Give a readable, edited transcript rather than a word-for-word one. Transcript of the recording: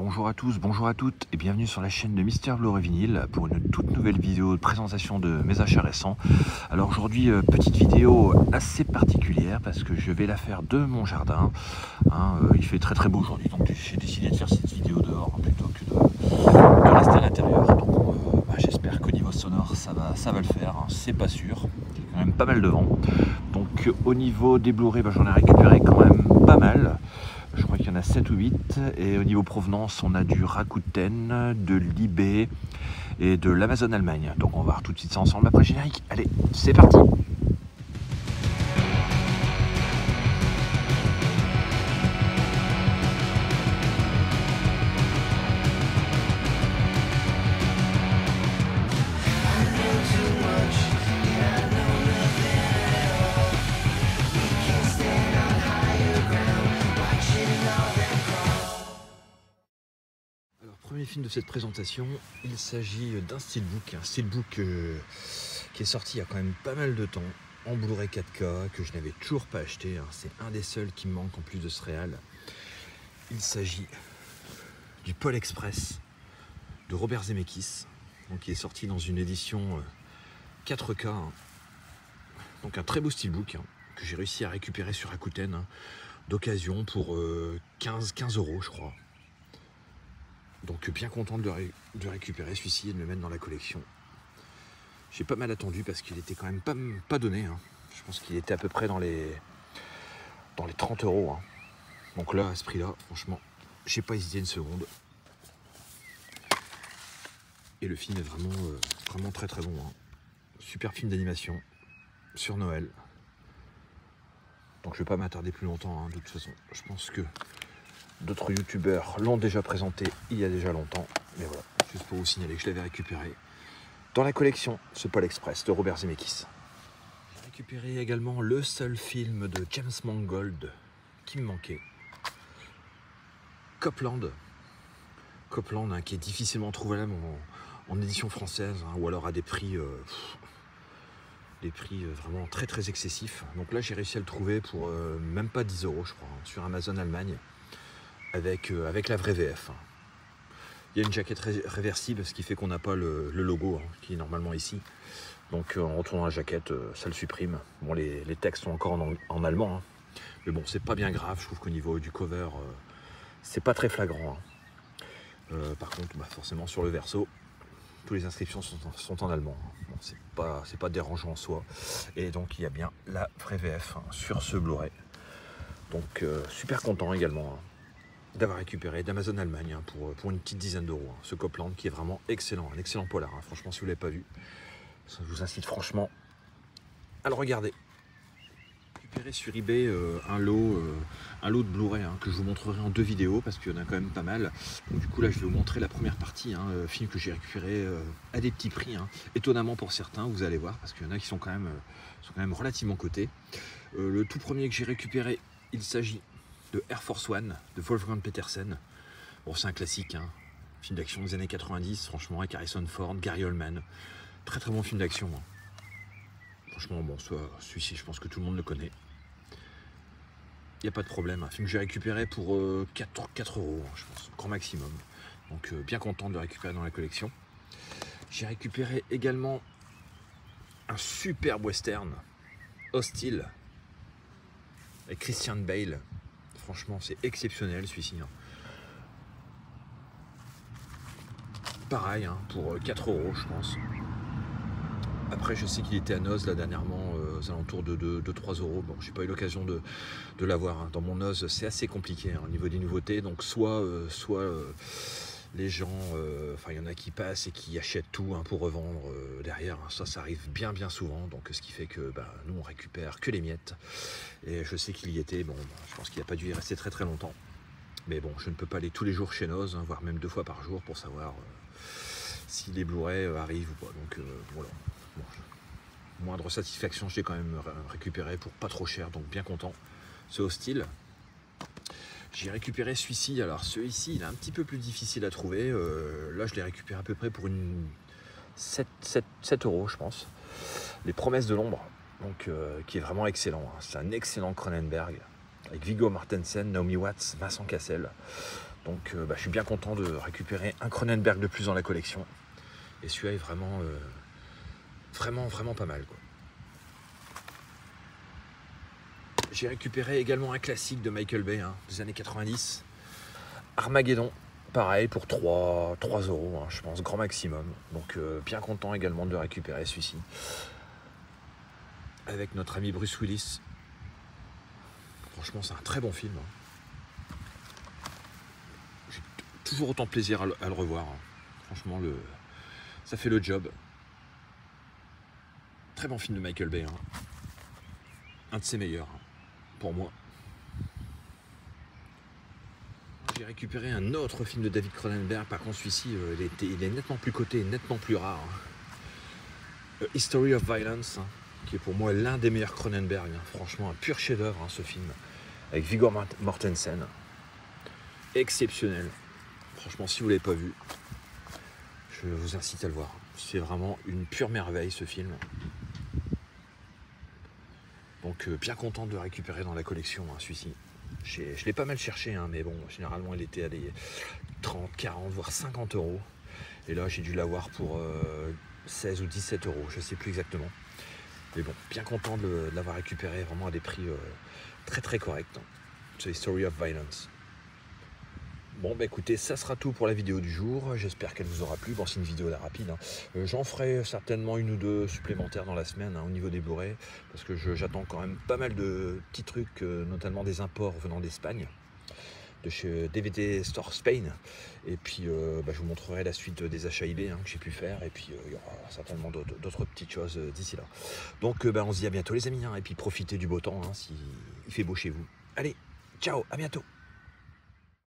Bonjour à tous, bonjour à toutes et bienvenue sur la chaîne de Mister Blu-ray Vinyl pour une toute nouvelle vidéo de présentation de mes achats récents. Alors aujourd'hui, petite vidéo assez particulière parce que je vais la faire de mon jardin. Il fait très beau aujourd'hui, donc j'ai décidé de faire cette vidéo dehors plutôt que de rester à l'intérieur. Donc j'espère qu'au niveau sonore ça va le faire, c'est pas sûr, il y a quand même pas mal de vent. Donc au niveau des Blu-ray, j'en ai récupéré quand même pas mal. Je crois qu'il y en a 7 ou 8 et au niveau provenance on a du Rakuten, de l'eBay et de l'Amazon Allemagne. Donc on va voir tout de suite ça ensemble après générique. Allez, c'est parti. Premier film de cette présentation, il s'agit d'un steelbook, qui est sorti il y a quand même pas mal de temps, en Blu-ray 4K, que je n'avais toujours pas acheté, c'est un des seuls qui me manque en plus de ce réal. Il s'agit du Pôle Express de Robert Zemeckis, donc qui est sorti dans une édition 4K, donc un très beau steelbook que j'ai réussi à récupérer sur Rakuten d'occasion pour 15 € je crois. Donc bien content de récupérer celui-ci et de le mettre dans la collection. J'ai pas mal attendu parce qu'il était quand même pas donné. Je pense qu'il était à peu près dans les 30 €. Donc là, à ce prix-là, franchement, j'ai pas hésité une seconde. Et le film est vraiment très bon. Super film d'animation sur Noël. Donc je vais pas m'attarder plus longtemps, de toute façon. Je pense que d'autres youtubeurs l'ont déjà présenté il y a déjà longtemps. Mais voilà, juste pour vous signaler que je l'avais récupéré dans la collection, ce Pôle Express de Robert Zemeckis. J'ai récupéré également le seul film de James Mangold qui me manquait. Copland, qui est difficilement trouvable en édition française, ou alors à des prix vraiment très excessifs. Donc là j'ai réussi à le trouver pour même pas 10 € je crois, sur Amazon Allemagne, avec la vraie VF. Il y a une jaquette réversible, ce qui fait qu'on n'a pas le logo qui est normalement ici. Donc en retournant la jaquette, ça le supprime. Bon, les textes sont encore en allemand, mais bon, c'est pas bien grave. Je trouve qu'au niveau du cover, c'est pas très flagrant. Par contre, forcément sur le verso, toutes les inscriptions sont en allemand. Bon, c'est pas dérangeant en soi. Et donc il y a bien la vraie VF sur ce Blu-ray. Donc super content également d'avoir récupéré d'Amazon Allemagne pour une petite dizaine d'euros. Ce Copland qui est vraiment excellent, un excellent polar. Franchement, si vous ne l'avez pas vu, je vous incite franchement à le regarder. J'ai récupéré sur eBay un lot de Blu-ray que je vous montrerai en 2 vidéos parce qu'il y en a quand même pas mal. Donc, du coup là je vais vous montrer la première partie, film que j'ai récupéré à des petits prix, étonnamment pour certains, vous allez voir, parce qu'il y en a qui sont quand même relativement cotés. Le tout premier que j'ai récupéré, il s'agit de Air Force One de Wolfgang Petersen. Bon, c'est un classique, film d'action des années 90, franchement, avec Harrison Ford, Gary Oldman. Très bon film d'action. Franchement, bon, celui-ci, je pense que tout le monde le connaît. Il n'y a pas de problème. Un film que j'ai récupéré pour 4 €, je pense, grand maximum. Donc, bien content de le récupérer dans la collection. J'ai récupéré également un superbe western, Hostile, avec Christian Bale. Franchement, c'est exceptionnel celui-ci. Pareil, pour 4 € je pense. Après, je sais qu'il était à Noz là dernièrement, aux alentours de 3 €. Bon, j'ai pas eu l'occasion de l'avoir. Dans mon Noz, c'est assez compliqué au niveau des nouveautés. Donc soit les gens, il y en a qui passent et qui achètent tout pour revendre derrière. Ça arrive bien souvent. Donc ce qui fait que nous on récupère que les miettes. Et je sais qu'il y était. Bon, je pense qu'il n'a pas dû y rester très longtemps. Mais bon, je ne peux pas aller tous les jours chez Noz, voire même 2 fois par jour pour savoir si les Blu-ray arrivent ou pas. Donc voilà. Bon, moindre satisfaction, je l'ai quand même récupéré pour pas trop cher, donc bien content. Ce Hostile. J'ai récupéré celui-ci. Alors celui-ci, il est un petit peu plus difficile à trouver. Là, je l'ai récupéré à peu près pour une 7 € je pense. Les Promesses de l'ombre, donc qui est vraiment excellent. C'est un excellent Cronenberg avec Viggo Mortensen, Naomi Watts, Vincent Cassel. Donc je suis bien content de récupérer un Cronenberg de plus dans la collection. Et celui-là est vraiment, vraiment pas mal, quoi. J'ai récupéré également un classique de Michael Bay, hein, des années 90. Armageddon, pareil, pour 3 euros, hein, je pense, grand maximum. Donc bien content également de récupérer celui-ci. Avec notre ami Bruce Willis. Franchement, c'est un très bon film. J'ai toujours autant de plaisir à le revoir. Franchement, ça fait le job. Très bon film de Michael Bay. Un de ses meilleurs, pour moi. J'ai récupéré un autre film de David Cronenberg. Par contre, celui-ci, il est nettement plus coté et nettement plus rare. History of Violence, qui est pour moi l'un des meilleurs Cronenberg. Franchement, un pur chef-d'œuvre, ce film. Avec Viggo Mortensen. Exceptionnel. Franchement, si vous ne l'avez pas vu, je vous incite à le voir. C'est vraiment une pure merveille, ce film. Donc, bien content de le récupérer dans la collection, celui-ci. Je l'ai pas mal cherché, mais bon, généralement, il était à des 30, 40, voire 50 euros. Et là, j'ai dû l'avoir pour 16 ou 17 euros, je ne sais plus exactement. Mais bon, bien content de l'avoir récupéré, vraiment à des prix très corrects. C'est History of Violence. Bon, écoutez, ça sera tout pour la vidéo du jour. J'espère qu'elle vous aura plu. Bon, c'est une vidéo là rapide. J'en ferai certainement une ou deux supplémentaires dans la semaine au niveau des Blu-ray, parce que j'attends quand même pas mal de petits trucs, notamment des imports venant d'Espagne, de chez DVD Store Spain. Et puis, je vous montrerai la suite des achats eBay que j'ai pu faire. Et puis, il y aura certainement d'autres petites choses d'ici là. Donc, on se dit à bientôt les amis. Et puis, profitez du beau temps, s'il fait beau chez vous. Allez, ciao, à bientôt.